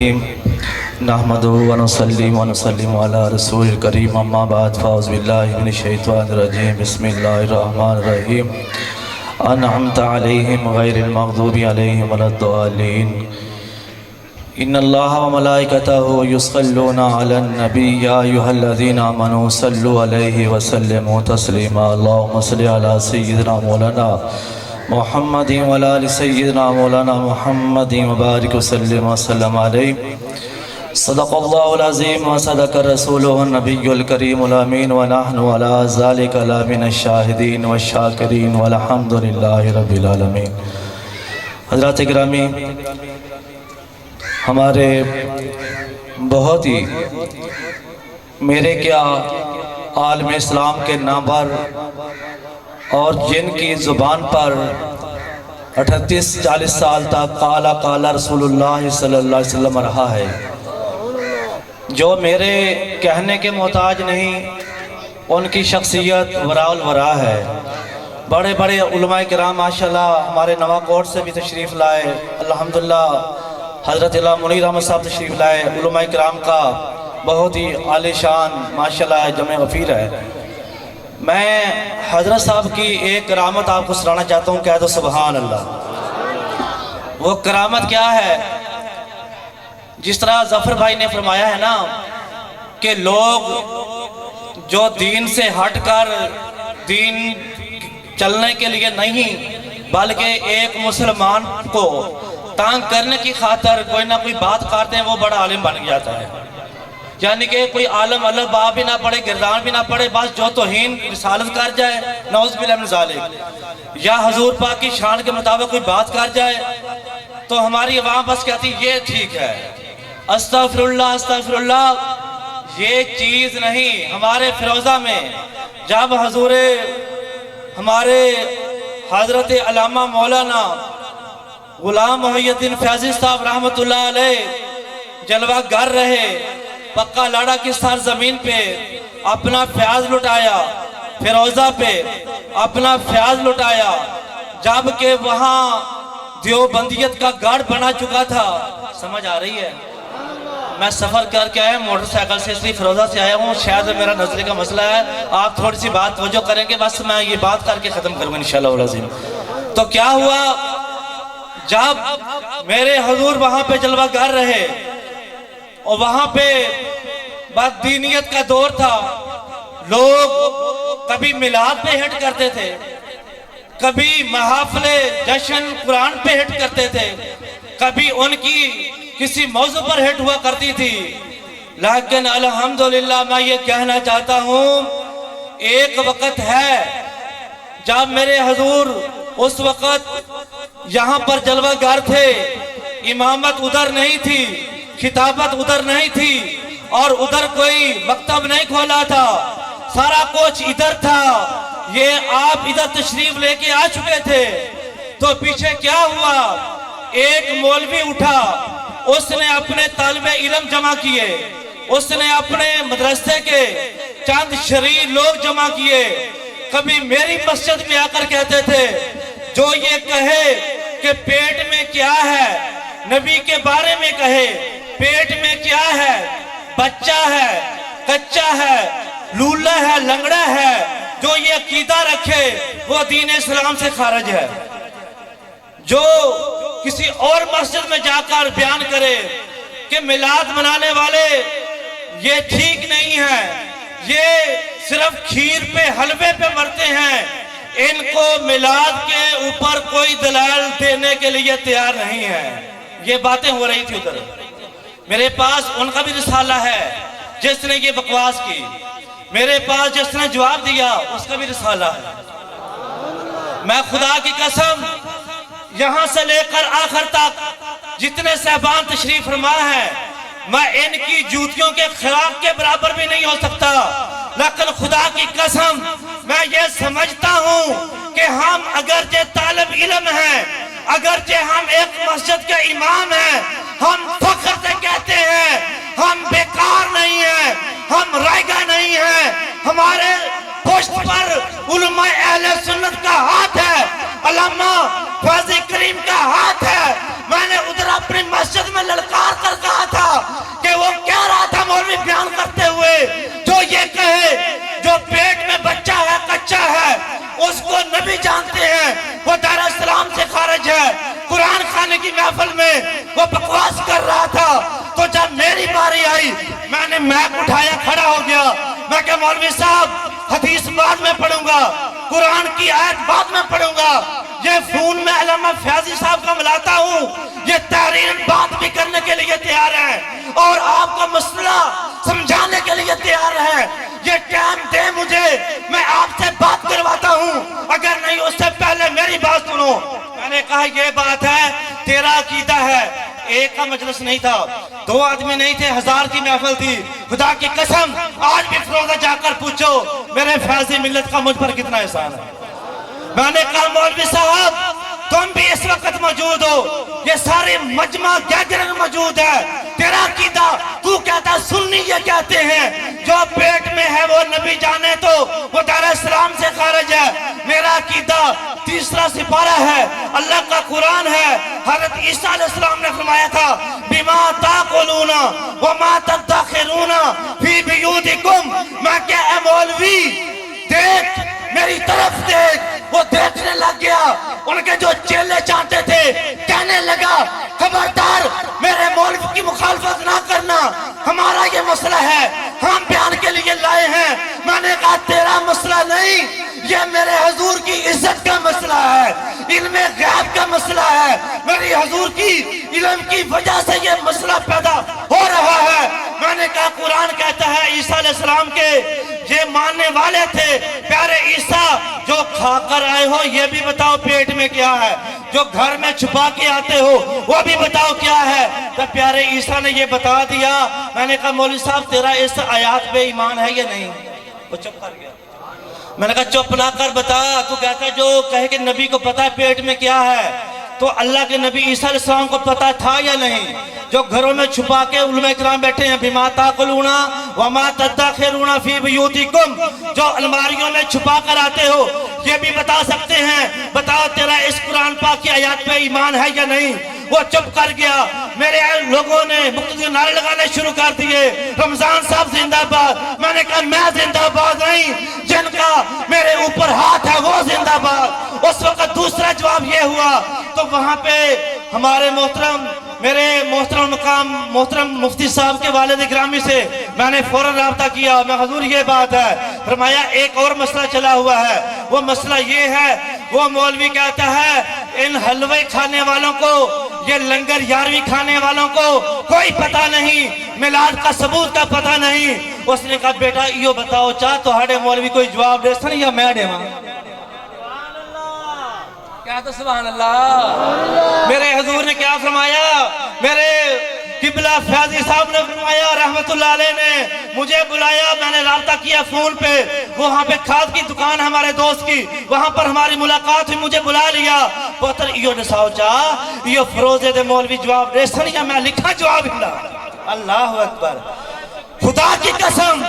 نحمدہ ونصلی ونسلم علی رسول الکریم اما بعد فاعوذ باللہ من الشیطان الرجیم بسم اللہ الرحمن الرحیم انعمت علیہم غیر المغضوب علیہم ولا الضالین ان اللہ وملائکتہ یصلون علی النبی یا ایھا الذین آمنوا صلوا علیہ وسلموا تسلیما اللہم صل علی سیدنا مولانا محمد وعلی آل سیدنا مولانا محمد مبارک وسلم وسلم علیہ صدق اللہ العظیم وصدق رسولہ النبی الکریم الامین ونحن علی ذلک لمن الشاہدین والشاکرین والحمد للہ رب العالمین۔ حضرات گرامی، ہمارے بہت ہی میرے کیا عالم اسلام کے نام پر اور جن کی زبان پر 38-40 سال تک قال رسول اللہ صلی اللہ علیہ وسلم رہا ہے، جو میرے کہنے کے محتاج نہیں، ان کی شخصیت وراء الورا ہے۔ بڑے بڑے علماء کرام ماشاءاللہ ہمارے نوا کوٹ سے بھی تشریف لائے، الحمدللہ حضرت اللہ منیر احمد صاحب تشریف لائے۔ علماء کرام کا بہت ہی عالی شان ماشاءاللہ جمع غفیر ہے۔ میں حضرت صاحب کی ایک کرامت آپ کو سنانا چاہتا ہوں، کہہ دو سبحان اللہ۔ وہ کرامت کیا ہے؟ جس طرح ظفر بھائی نے فرمایا ہے نا کہ لوگ جو دین سے ہٹ کر دین چلنے کے لیے نہیں بلکہ ایک مسلمان کو تانگ کرنے کی خاطر کوئی نہ کوئی بات کرتے ہیں، وہ بڑا عالم بن جاتا ہے۔ یعنی کہ کوئی عالم الگ باب بھی نہ پڑھے، گردان بھی نہ پڑھے، بس جو توہین رسالت کر جائے، نعوذ باللہ من ذالک، یا حضور پاک کی شان کے مطابق کوئی بات کر جائے تو ہماری عوام بس کہتی یہ ٹھیک ہے، استغفراللہ استغفراللہ۔ یہ چیز نہیں۔ ہمارے فیروزہ میں جب حضور ہمارے حضرت علامہ مولانا غلام محی الدین فیضی صاحب رحمت اللہ علیہ جلوہ گر رہے، پکا لاڑا کی سرزمین پہ اپنا فیاض لٹایا، فیروزہ پہ اپنا فیاض لٹایا، جبکہ وہاں دیوبندیت کا گڑھ بنا چکا تھا۔ سمجھ آ رہی ہے؟ میں سفر کر کے آیا موٹر سائیکل سے، اس لیے فیروزہ سے آیا ہوں، شاید میرا نظرے کا مسئلہ ہے، آپ تھوڑی سی بات توجہ کریں گے، بس میں یہ بات کر کے ختم کروں گا انشاءاللہ العظیم۔ تو کیا ہوا؟ جب میرے حضور وہاں پہ جلوہ گر رہے اور وہاں پہ بددینیت کا دور تھا، لوگ کبھی میلاد پہ ہٹ کرتے تھے، کبھی محافل جشن قرآن پہ ہٹ کرتے تھے، کبھی ان کی کسی موضوع پر ہٹ ہوا کرتی تھی، لیکن الحمدللہ میں یہ کہنا چاہتا ہوں ایک وقت ہے جب میرے حضور اس وقت یہاں پر جلوہ گر تھے، امامت ادھر نہیں تھی، خطابت ادھر نہیں تھی، اور ادھر کوئی مکتب نہیں کھولا تھا، سارا کچھ ادھر تھا۔ یہ آپ ادھر تشریف لے کے آ چکے تھے تو پیچھے کیا ہوا؟ ایک مولوی اٹھا، اس نے اپنے طالب علم جمع کیے، اس نے اپنے مدرسے کے چند شریع لوگ جمع کیے۔ کبھی میری مسجد میں آ کر کہتے تھے جو یہ کہے کہ پیٹ میں کیا ہے، نبی کے بارے میں کہے پیٹ میں کیا ہے، بچہ ہے، کچا ہے، لولا ہے، لنگڑا ہے، جو یہ عقیدہ رکھے وہ دین اسلام سے خارج ہے۔ جو کسی اور مسجد میں جا کر بیان کرے کہ میلاد منانے والے یہ ٹھیک نہیں ہے، یہ صرف کھیر پہ حلوے پہ مرتے ہیں، ان کو میلاد کے اوپر کوئی دلائل دینے کے لیے تیار نہیں ہے۔ یہ باتیں ہو رہی تھی ادھر۔ میرے پاس ان کا بھی رسالہ ہے جس نے یہ بکواس کی، میرے پاس جس نے جواب دیا اس کا بھی رسالہ ہے۔ میں خدا کی قسم یہاں سے لے کر آخر تک جتنے صاحبان تشریف فرما ہیں، میں ان کی جوتیوں کے خلاف کے برابر بھی نہیں ہو سکتا، لیکن خدا کی قسم میں یہ سمجھتا ہوں کہ ہم اگرچہ طالب علم ہیں، اگرچہ ہم ایک مسجد کے امام ہیں، ہم فخر سے کہتے ہیں ہم بیکار نہیں ہیں، ہم رائگاں نہیں ہیں، ہمارے پشت پر علماء اہل سنت کا ہاتھ ہے، علامہ فیضی کریم کا ہاتھ ہے۔ میں نے ادھر اپنی مسجد میں للکار کر کہا تھا میں نے میک اٹھایا, کھڑا ہو گیا. میں کہ مولوی صاحب حدیث بعد میں پڑھوں گا, قرآن کی آیت بعد میں پڑھوں گا, یہ فون میں علامہ فیاضی صاحب کا ملاتا ہوں, یہ تحریر بات بھی کرنے کے لیے تیار ہے اور آپ کا مسئلہ سمجھانے کے لیے تیار ہے. یہ ٹائم دے مجھے, میں آپ سے بات کرواتا ہوں, اگر نہیں اس سے پہلے میری بات سنو. میں نے کہا یہ بات ہے, تیرا عقیدہ ہے. ایک کا مجلس نہیں تھا, 2 آدمی نہیں تھے, 1000 کی محفل تھی. خدا کی قسم آج بھی فروزہ جا کر پوچھو میرے فیضی ملت کا مجھ پر کتنا احسان ہے. میں نے کہا مولوی صاحب تم بھی اس وقت موجود ہو, یہ سارے مجمع گیدرنگ موجود ہے, تیرا عقیدہ تو کہتا سنی یہ کہتے ہیں جو پیٹ میں ہے وہ نبی جانے تو وہ دار اسلام سے خارج ہے. میرا عقیدہ تیسرا سپارہ ہے, اللہ کا قرآن ہے. حضرت عیسیٰ علیہ السلام نے فرمایا تھا بما تاکلون وما تدخرون فی بیوتکم. میں کہ اے مولوی دیکھ, میری طرف دیکھ. وہ دیکھنے لگ گیا, ان کے جو چیلے چاہتے تھے کہنے لگا خبردار میرے مولوی کی مخالفت نہ کرنا, ہمارا یہ مسئلہ ہے, ہم بیان کے لیے لائے ہیں. میں نے کہا تیرا مسئلہ نہیں, یہ میرے حضور کی عزت کا مسئلہ ہے, علم غیب کا مسئلہ ہے. میری حضور کی علم کی وجہ سے یہ مسئلہ پیدا ہو رہا ہے. میں نے کہا قرآن کہتا ہے عیسیٰ علیہ السلام کے یہ ماننے والے تھے, پیارے عیسیٰ جو کھا کر آئے ہو یہ بھی بتاؤ پیٹ میں کیا ہے, جو گھر میں چھپا کے آتے ہو وہ بھی بتاؤ کیا ہے. تو پیارے عیسیٰ نے یہ بتا دیا. میں نے کہا مولوی صاحب تیرا اس آیات پہ ایمان ہے یا نہیں؟ وہ چپ کر گیا. میں نے کہا چپ نہ کر, بتا. تو کہتا جو کہے کہ نبی کو پتا ہے پیٹ میں کیا ہے, تو اللہ کے نبی عیسیٰ علیہ السلام کو پتا تھا یا نہیں؟ جو گھروں میں چھپا کے علماء کرام بیٹھے ہیں بما تاکلون وما تدخرون فی بیوتکم, جو الماریوں میں چھپا کر آتے ہو یہ بھی بتا سکتے ہیں. بتاؤ تیرا اس قرآن پاک کی آیات پہ ایمان ہے یا نہیں؟ وہ چپ کر گیا. میرے لوگوں نے مقتدی نعرے لگانے شروع کر دیے, رمضان صاحب زندہ باد. میں نے کہا میں زندہ باد نہیں, جن کا میرے اوپر ہاتھ ہے وہ زندہ باد. اس وقت دوسرا جواب یہ ہوا. تو وہاں پہ ہمارے محترم میرے محترم مقام محترم مفتی صاحب کے والد گرامی سے میں نے فوراً رابطہ کیا. میں حضور یہ بات ہے, فرمایا ایک اور مسئلہ چلا ہوا ہے. وہ مسئلہ یہ ہے, وہ مولوی کہتا ہے ان حلوے کھانے والوں کو, یہ لنگر یاروی کھانے والوں کو کوئی پتہ نہیں, میلاد کا ثبوت کا پتہ نہیں. اس نے کہا بیٹا یہ بتاؤ چاہ تو ہاڑے مولوی کوئی جواب دے سن یا میں دے وہاں؟ کیا تو سبحان اللہ. میرے حضور نے کیا فرمایا, میرے قبلہ فیاضی صاحب نے فرمایا رحمت اللہ علیہ نے مجھے بلایا. میں نے رابطہ کیا فون پہ, وہاں پہ کھاد کی دکان ہمارے دوست کی, وہاں پر ہماری ملاقات ہوئی. مجھے بلا لیا, پتر ایو نساؤ چاہ یہ فروزے دے مولوی جواب دے سن یا میں لکھا جواب ہلا. اللہ اکبر, خدا کی قسم